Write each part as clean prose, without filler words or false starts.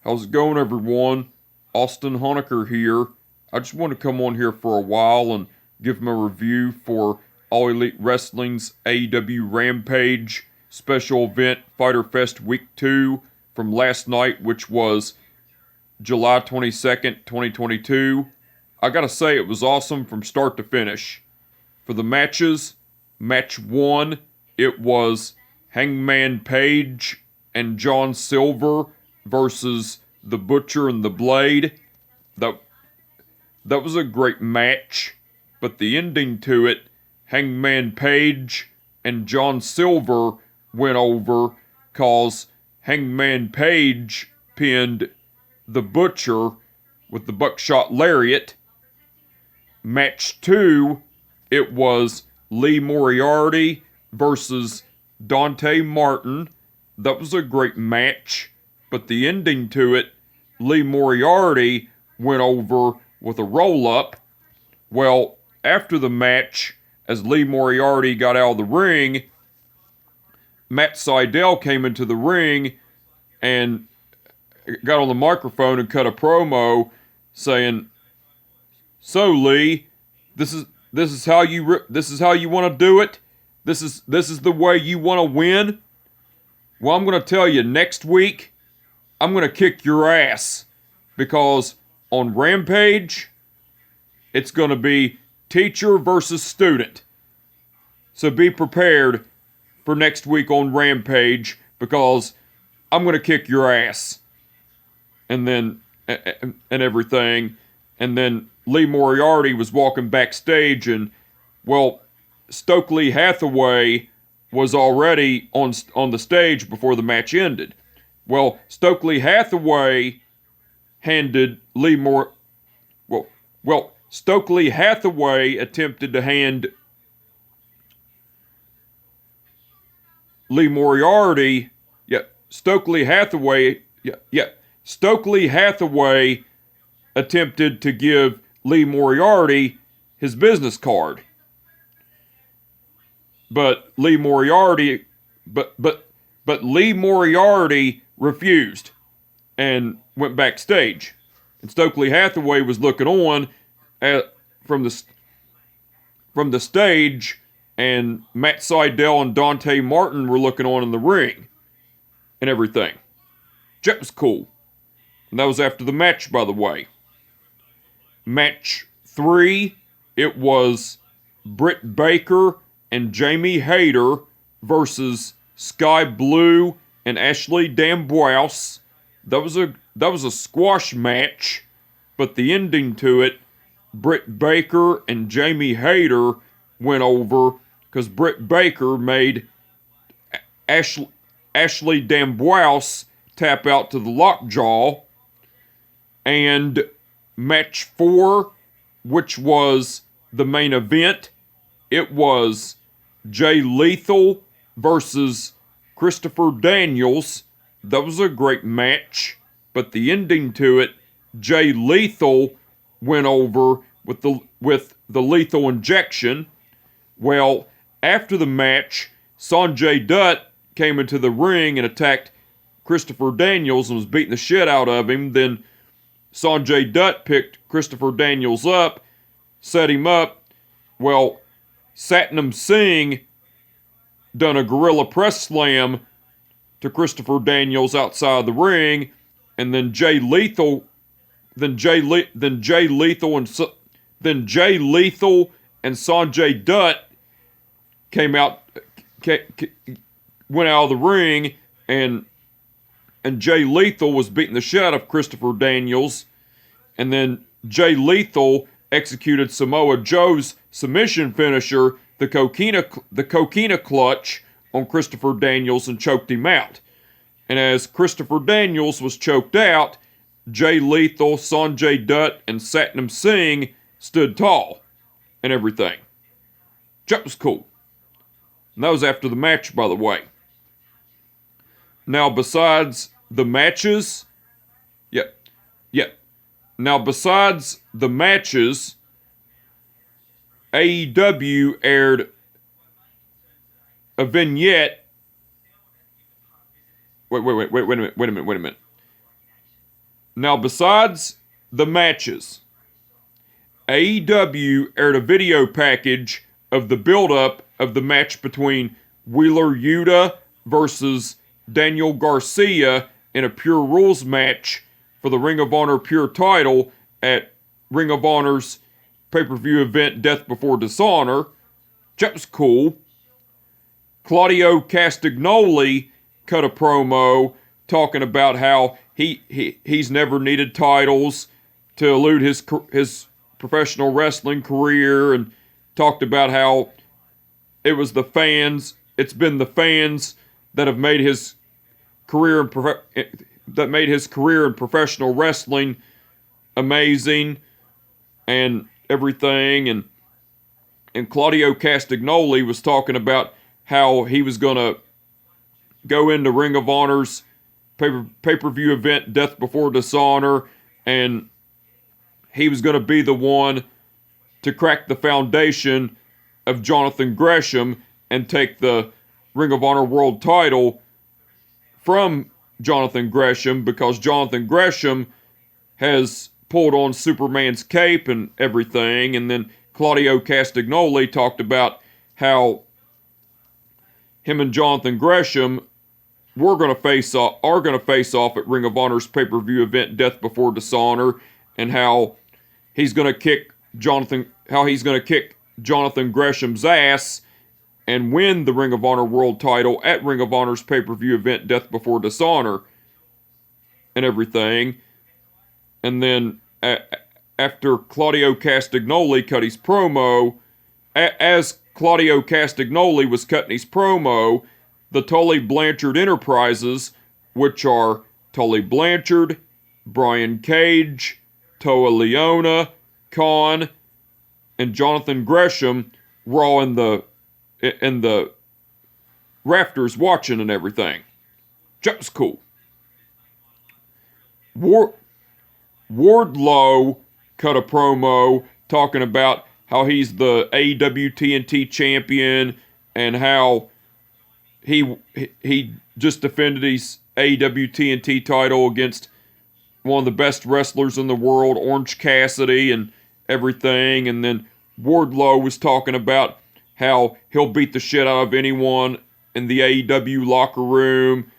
How's it going, everyone? Austin Honecker here. I just want to come on here for a while and give my review for All Elite Wrestling's AEW Rampage special event Fyter Fest Week 2 from last night, which was July 22nd, 2022. I gotta say, it was awesome from start to finish. For the matches, match 1, it was Hangman Page and John Silver versus the Butcher and the Blade. That was a great match, but the ending to it, Hangman Page and John Silver went over cause Hangman Page pinned the Butcher with the buckshot lariat. Match 2, it was Lee Moriarty versus Dante Martin. That was a great match, but the ending to it, Lee Moriarty went over with a roll-up. Well, after the match, as Lee Moriarty got out of the ring, Matt Sydal came into the ring and got on the microphone and cut a promo saying, "So Lee, this is how you want to do it. This is the way you want to win. Well, I'm going to tell you, next week I'm going to kick your ass, because on Rampage it's going to be teacher versus student. So be prepared for next week on Rampage, because I'm going to kick your ass." And then and everything. And then Lee Moriarty was walking backstage, and, well, Stokely Hathaway was already on the stage before the match ended. Well, Stokely Hathaway handed Lee Stokely Hathaway attempted to hand Lee Moriarty, Stokely Hathaway attempted to give Lee Moriarty his business card. But Lee Moriarty refused and went backstage. And Stokely Hathaway was looking on from the stage, and Matt Sydal and Dante Martin were looking on in the ring and everything. That was cool. And that was after the match, by the way. Match 3, it was Britt Baker and Jamie Hayter versus Sky Blue and Ashley D'Ambrose. That was a squash match, but the ending to it, Britt Baker and Jamie Hayter went over because Britt Baker made Ashley D'Ambrose tap out to the lockjaw. And match 4, which was the main event, it was Jay Lethal versus Christopher Daniels. That was a great match, but the ending to it, Jay Lethal went over with the lethal injection. Well, after the match, Sanjay Dutt came into the ring and attacked Christopher Daniels and was beating the shit out of him. Then Sanjay Dutt picked Christopher Daniels up, set him up. Well, Satnam Singh done a gorilla press slam to Christopher Daniels outside the ring, and then Jay Lethal and Sanjay Dutt went out of the ring, and Jay Lethal was beating the shit out of Christopher Daniels, and then Jay Lethal executed Samoa Joe's submission finisher, the Coquina Clutch, on Christopher Daniels and choked him out. And as Christopher Daniels was choked out, Jay Lethal, Sanjay Dutt, and Satnam Singh stood tall and everything. That was cool. And that was after the match, by the way. Now, besides the matches, AEW aired a vignette. Wait a minute. Now, besides the matches, AEW aired a video package of the build-up of the match between Wheeler Yuta versus Daniel Garcia in a Pure Rules match for the Ring of Honor Pure title at Ring of Honor's pay-per-view event Death Before Dishonor. That was cool. Claudio Castagnoli cut a promo talking about how he's never needed titles to elude his professional wrestling career, and talked about how it's been the fans that have made his career in professional wrestling amazing and everything. And Claudio Castagnoli was talking about how he was going to go into Ring of Honor's pay-per-view event Death Before Dishonor, and he was going to be the one to crack the foundation of Jonathan Gresham and take the Ring of Honor World title from Jonathan Gresham, because Jonathan Gresham has pulled on Superman's cape and everything. And then Claudio Castagnoli talked about how him and Jonathan Gresham are going to face off at Ring of Honor's pay-per-view event Death Before Dishonor, and how he's going to kick Jonathan Gresham's ass and win the Ring of Honor World title at Ring of Honor's pay-per-view event Death Before Dishonor and everything. And then after Claudio Castagnoli cut his promo, as Claudio Castagnoli was cutting his promo, the Tully Blanchard Enterprises, which are Tully Blanchard, Brian Cage, Toa Leona, Khan, and Jonathan Gresham, were all in the rafters watching and everything. That was cool. Wardlow cut a promo talking about how he's the AEW TNT champion, and how he just defended his AEW TNT title against one of the best wrestlers in the world, Orange Cassidy, and everything. And then Wardlow was talking about how he'll beat the shit out of anyone in the AEW locker room,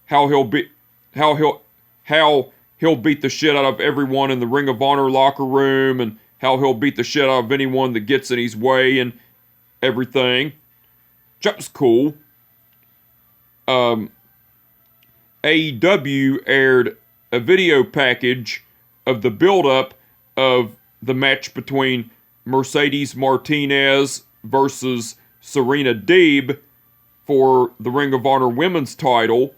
how he'll beat the shit out of everyone in the Ring of Honor locker room, and how he'll beat the shit out of anyone that gets in his way and everything. That was cool. AEW aired a video package of the build-up of the match between Mercedes Martinez versus Serena Deeb for the Ring of Honor Women's title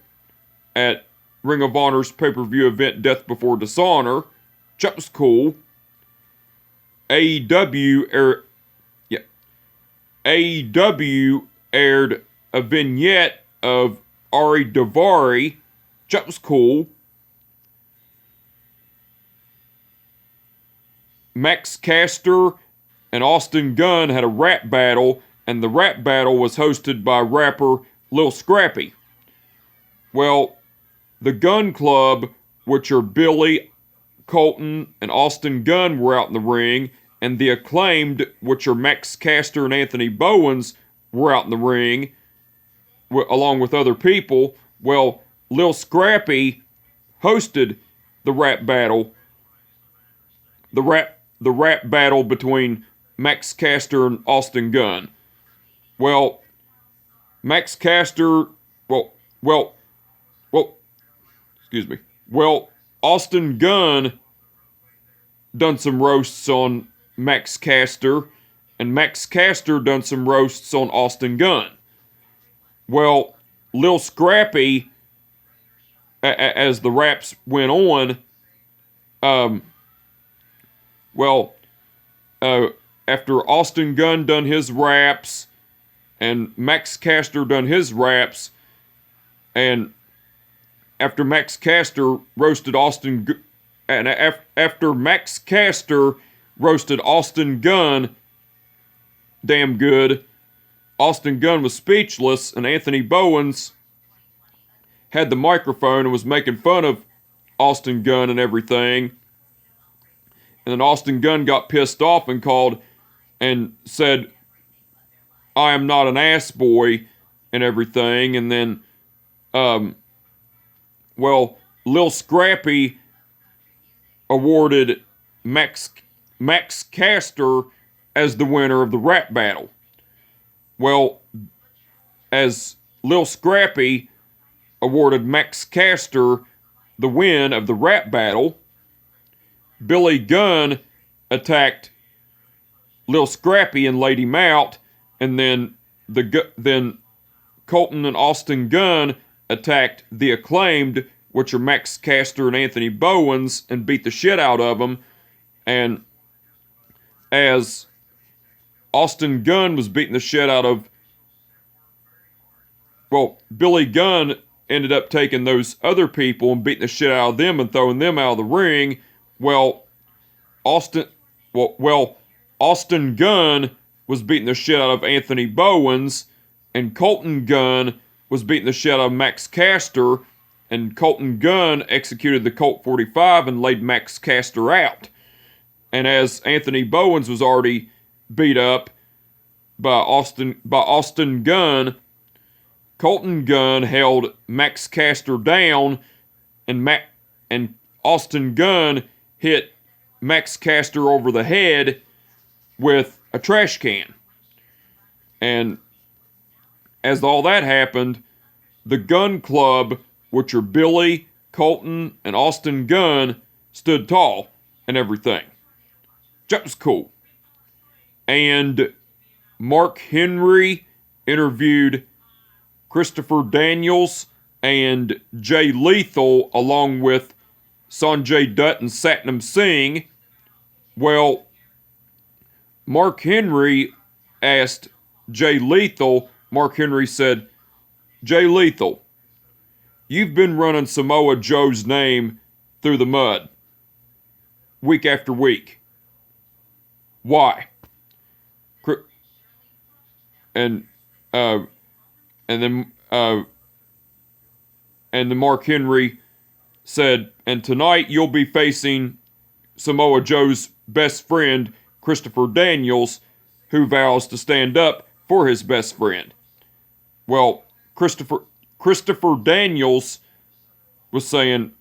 at Ring of Honor's pay-per-view event Death Before Dishonor. That was cool. AEW aired a vignette of Ari Daivari. That was cool. Max Caster and Austin Gunn had a rap battle, and the rap battle was hosted by rapper Lil Scrappy. Well, the Gun Club, which are Billy, Colton, and Austin Gunn, were out in the ring, and the Acclaimed, which are Max Caster and Anthony Bowens, were out in the ring, along with other people. Well, Lil Scrappy hosted the rap battle. The rap battle between Max Caster and Austin Gunn. Well, Max Caster, Austin Gunn done some roasts on Max Caster, and Max Caster done some roasts on Austin Gunn. Well, Lil Scrappy, as the raps went on, after Austin Gunn done his raps, and Max Caster done his raps, and after Max Caster roasted Austin Gunn damn good, Austin Gunn was speechless, and Anthony Bowens had the microphone and was making fun of Austin Gunn and everything. And then Austin Gunn got pissed off and called and said, I am not an ass boy and everything. And then, Lil Scrappy awarded Max Caster as the winner of the rap battle. Well, as Lil Scrappy awarded Max Caster the win of the rap battle, Billy Gunn attacked Lil Scrappy and laid him out, and then Colton and Austin Gunn attacked the Acclaimed, which are Max Caster and Anthony Bowens, and beat the shit out of them. And as Austin Gunn was beating the shit out of, Billy Gunn ended up taking those other people and beating the shit out of them and throwing them out of the ring. Austin Gunn was beating the shit out of Anthony Bowens, and Colton Gunn was beating the shit out of Max Caster, and Colton Gunn executed the Colt 45 and laid Max Caster out. And as Anthony Bowens was already beat up by Austin Gunn, Colton Gunn held Max Caster down, and Austin Gunn hit Max Caster over the head with a trash can. And as all that happened, the Gunn Club, which are Billy, Colton, and Austin Gunn, stood tall and everything. That was cool. And Mark Henry interviewed Christopher Daniels and Jay Lethal along with Sanjay Dutt and Satnam Singh. Well, Mark Henry asked Jay Lethal, Mark Henry said, Jay Lethal, you've been running Samoa Joe's name through the mud week after week. Why? And then Mark Henry said, and tonight you'll be facing Samoa Joe's best friend, Christopher Daniels, who vows to stand up for his best friend. Well, Christopher Daniels was saying,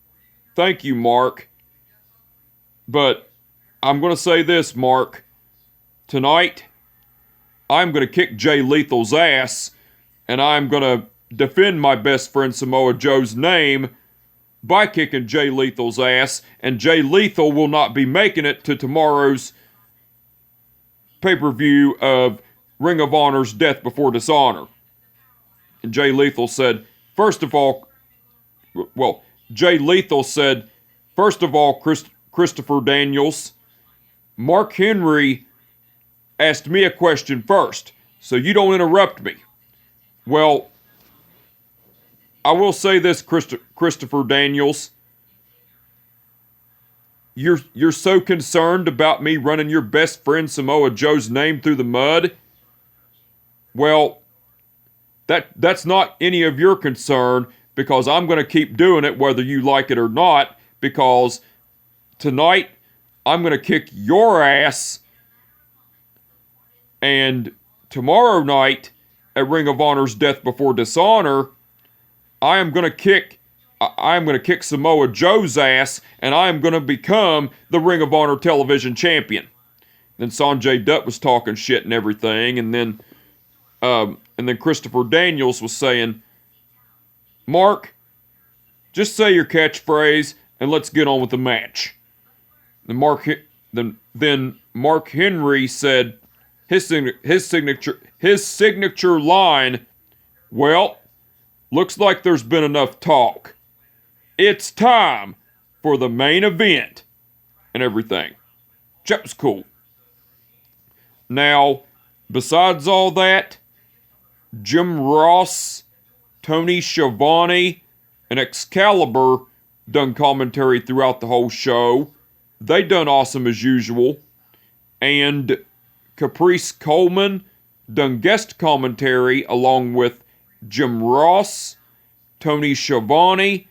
thank you, Mark, but I'm going to say this, Mark. Tonight, I'm going to kick Jay Lethal's ass, and I'm going to defend my best friend Samoa Joe's name by kicking Jay Lethal's ass, and Jay Lethal will not be making it to tomorrow's pay-per-view of Ring of Honor's Death Before Dishonor. And Jay Lethal said, first of all, Christopher Daniels, Mark Henry asked me a question first, so you don't interrupt me. Well, I will say this, Christopher Daniels. You're so concerned about me running your best friend Samoa Joe's name through the mud. Well, that's not any of your concern, because I'm going to keep doing it whether you like it or not, because tonight I'm going to kick your ass, and tomorrow night at Ring of Honor's Death Before Dishonor, I am going to kick Samoa Joe's ass, and I am going to become the Ring of Honor television champion. Then Sanjay Dutt was talking shit and everything, and then Christopher Daniels was saying, Mark, just say your catchphrase and let's get on with the match. Then Mark Henry said his signature line, well, looks like there's been enough talk. It's time for the main event and everything. That was cool. Now, besides all that, Jim Ross, Tony Schiavone, and Excalibur done commentary throughout the whole show. They done awesome as usual. And Caprice Coleman done guest commentary along with Jim Ross, Tony Schiavone,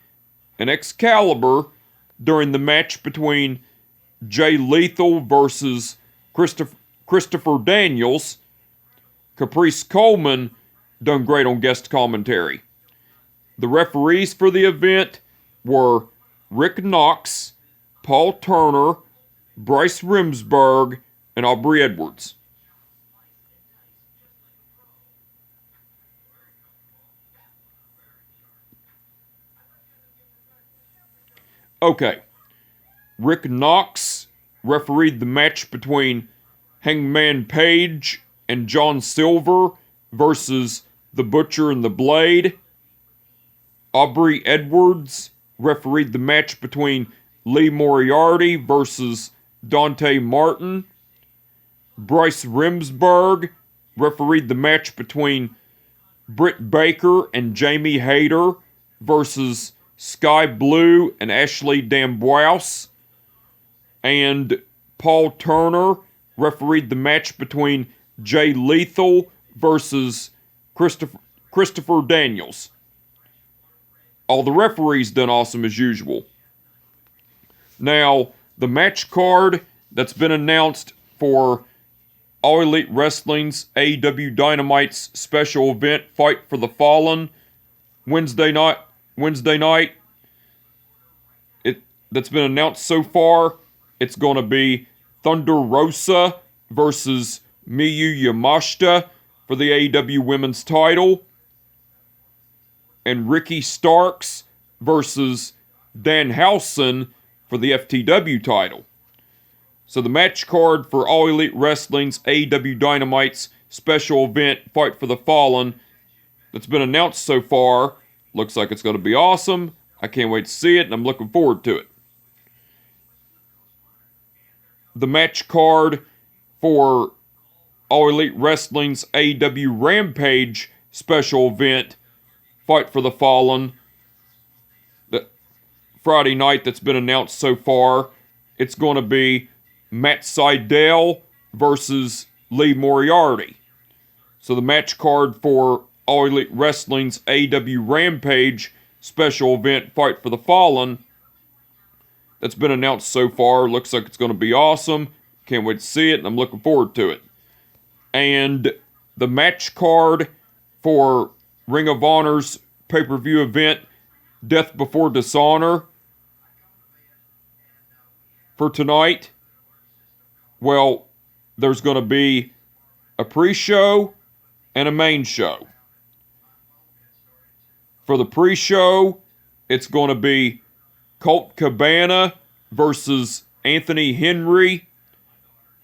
and Excalibur. during the match between Jay Lethal versus Christopher Daniels. Caprice Coleman done great on guest commentary. The referees for the event were Rick Knox, Paul Turner, Bryce Remsburg, and Aubrey Edwards. Okay, Rick Knox refereed the match between Hangman Page and John Silver versus The Butcher and the Blade. Aubrey Edwards refereed the match between Lee Moriarty versus Dante Martin. Bryce Remsburg refereed the match between Britt Baker and Jamie Hayter versus Sky Blue and Ashley D'Ambrose. And Paul Turner refereed the match between Jay Lethal versus Christopher Daniels. All the referees done awesome as usual. Now, the match card that's been announced for All Elite Wrestling's AEW Dynamite's special event, Fight for the Fallen, Wednesday night, that's been announced so far. It's going to be Thunder Rosa versus Miyu Yamashita for the AEW Women's title, and Ricky Starks versus Danhausen for the FTW title. So the match card for All Elite Wrestling's AEW Dynamite's special event, Fight for the Fallen, that's been announced so far, looks like it's going to be awesome. I can't wait to see it, and I'm looking forward to it. The match card for All Elite Wrestling's AEW Rampage special event, Fight for the Fallen, the Friday night that's been announced so far, it's going to be Matt Sydal versus Lee Moriarty. So the match card for All Elite Wrestling's AEW Rampage special event, Fight for the Fallen, that's been announced so far, looks like it's going to be awesome. Can't wait to see it, and I'm looking forward to it. And the match card for Ring of Honor's pay-per-view event, Death Before Dishonor, for tonight, well, there's going to be a pre-show and a main show. For the pre-show, it's going to be Colt Cabana versus Anthony Henry.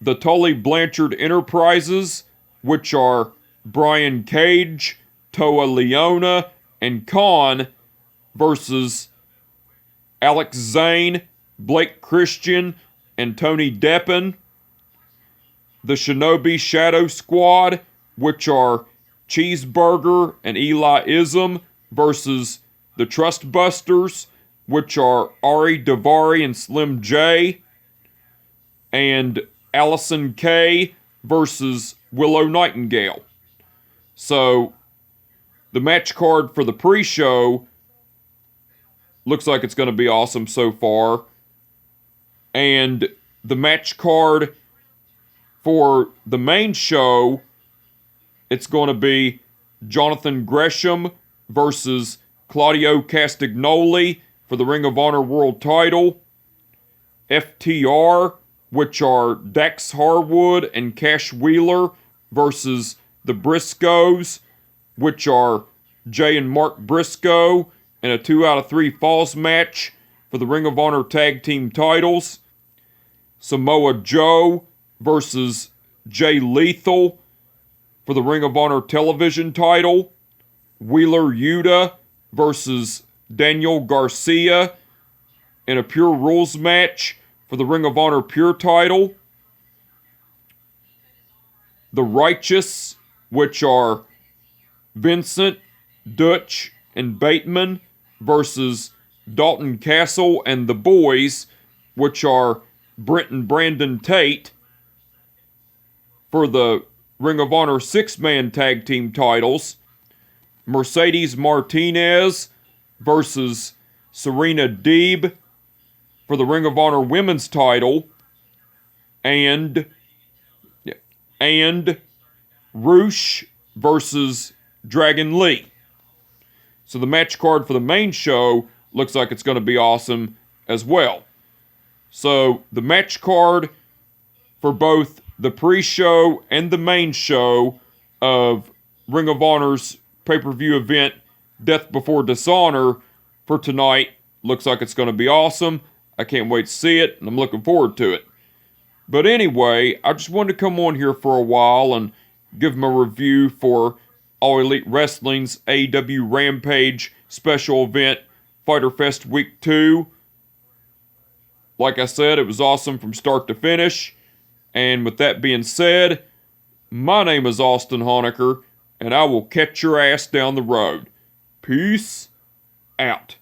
The Tully Blanchard Enterprises, which are Brian Cage, Toa Leona, and Khan, versus Alex Zane, Blake Christian, and Tony Deppen. The Shinobi Shadow Squad, which are Cheeseburger and Eli Ism, versus the Trustbusters, which are Ari Daivari and Slim J, and Allison Kay versus Willow Nightingale. So, the match card for the pre-show looks like it's going to be awesome so far. And the match card for the main show, it's going to be Jonathan Gresham versus Claudio Castagnoli for the Ring of Honor World title. FTR, which are Dax Harwood and Cash Wheeler, versus the Briscoes, which are Jay and Mark Briscoe, in a 2 out of 3 falls match for the Ring of Honor Tag Team titles. Samoa Joe versus Jay Lethal for the Ring of Honor Television title. Wheeler Yuta versus Daniel Garcia in a Pure Rules match for the Ring of Honor Pure title. The Righteous, which are Vincent, Dutch, and Bateman, versus Dalton Castle and the Boys, which are Brent and Brandon Tate, for the Ring of Honor 6-man tag team titles. Mercedes Martinez versus Serena Deeb for the Ring of Honor Women's title, and Roosh versus Dragon Lee. So the match card for the main show looks like it's going to be awesome as well. So the match card for both the pre-show and the main show of Ring of Honor's pay-per-view event, Death Before Dishonor, for tonight looks like it's going to be awesome. I can't wait to see it, and I'm looking forward to it. But anyway, I just wanted to come on here for a while and give them a review for All Elite Wrestling's AEW Rampage special event, Fyter Fest Week 2. Like I said, it was awesome from start to finish. And with that being said, my name is Austin Honecker, and I will catch your ass down the road. Peace out.